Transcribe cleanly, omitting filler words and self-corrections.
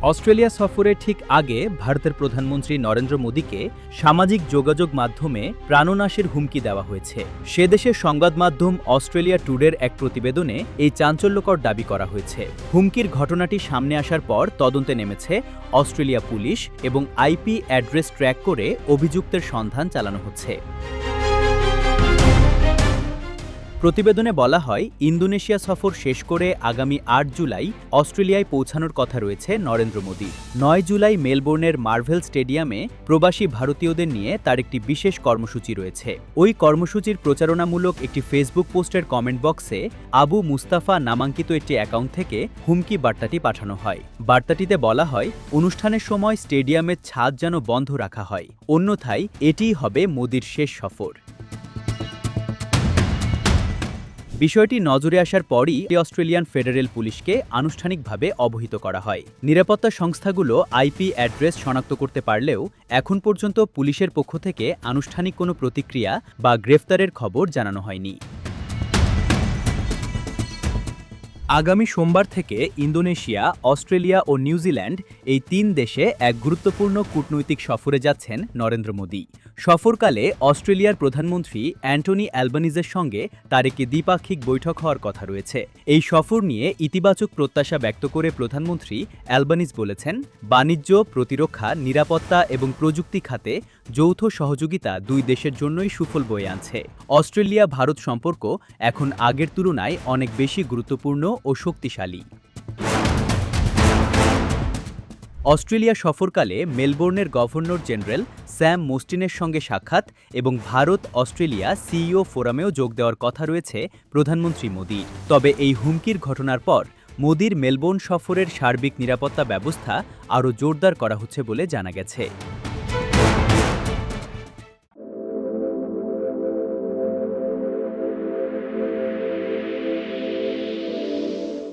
Australia সফরের ঠিক আগে ভারতের প্রধানমন্ত্রী নরেন্দ্র মোদীকে সামাজিক যোগাযোগ মাধ্যমে প্রাণনাশের হুমকি দেওয়া হয়েছে। সে দেশের সংবাদ মাধ্যম অস্ট্রেলিয়া টুডের এক প্রতিবেদনে এই চাঞ্চল্যকর দাবি করা হয়েছে। হুমকির ঘটনাটি সামনে আসার পর তদন্তে নেমেছে অস্ট্রেলিয়া পুলিশ এবং আইপি অ্যাড্রেস ট্র্যাক করে অভিযুক্তের সন্ধান চালানো হচ্ছে। প্রতিবেদনে বলা হয়, ইন্দোনেশিয়া সফর শেষ করে আগামী ৮ জুলাই অস্ট্রেলিয়ায় পৌঁছানোর কথা রয়েছে নরেন্দ্র মোদী। ৯ জুলাই মেলবোর্নের মার্ভেল স্টেডিয়ামে প্রবাসী ভারতীয়দের নিয়ে তার একটি বিশেষ কর্মসূচি রয়েছে। ওই কর্মসূচির প্রচারণামূলক একটি ফেসবুক পোস্টের কমেন্ট বক্সে আবু মুস্তাফা নামাঙ্কিত একটি অ্যাকাউন্ট থেকে হুমকি বার্তাটি পাঠানো হয়। বার্তাটিতে বলা হয়, অনুষ্ঠানের সময় স্টেডিয়ামের ছাদ যেন বন্ধ রাখা হয়, অন্যথায় এটিই হবে মোদীর শেষ সফর। বিষয়টি নজরে আসার পরই অস্ট্রেলিয়ান ফেডারেল পুলিশকে আনুষ্ঠানিকভাবে অবহিত করা হয়। নিরাপত্তা সংস্থাগুলো আইপি অ্যাড্রেস শনাক্ত করতে পারলেও এখন পর্যন্ত পুলিশের পক্ষ থেকে আনুষ্ঠানিক কোনো প্রতিক্রিয়া বা গ্রেফতারের খবর জানানো হয়নি। আগামী সোমবার থেকে ইন্দোনেশিয়া, অস্ট্রেলিয়া ও নিউজিল্যান্ড এই ৩ দেশে এক গুরুত্বপূর্ণ কূটনৈতিক সফরে যাচ্ছেন নরেন্দ্র মোদী। সফরকালে অস্ট্রেলিয়ার প্রধানমন্ত্রী অ্যান্টনি অ্যালবানিজের সঙ্গে তার একটি দ্বিপাক্ষিক বৈঠক হওয়ার কথা রয়েছে। এই সফর নিয়ে ইতিবাচক প্রত্যাশা ব্যক্ত করে প্রধানমন্ত্রী অ্যালবানিজ বলেছেন, বাণিজ্য, প্রতিরক্ষা, নিরাপত্তা এবং প্রযুক্তি খাতে যৌথ সহযোগিতা দুই দেশের জন্যই সুফল বয়ে আনছে। অস্ট্রেলিয়া ভারত সম্পর্ক এখন আগের তুলনায় অনেক বেশি গুরুত্বপূর্ণ ও শক্তিশালী। অস্ট্রেলিয়া সফরকালে মেলবোর্নের গভর্নর জেনারেল স্যাম মোস্টিনের সঙ্গে সাক্ষাৎ এবং ভারত অস্ট্রেলিয়া সিইও ফোরামেও যোগ দেওয়ার কথা রয়েছে প্রধানমন্ত্রী মোদীর। তবে এই হুমকির ঘটনার পর মোদীর মেলবোর্ন সফরের সার্বিক নিরাপত্তা ব্যবস্থা আরও জোরদার করা হচ্ছে বলে জানা গেছে।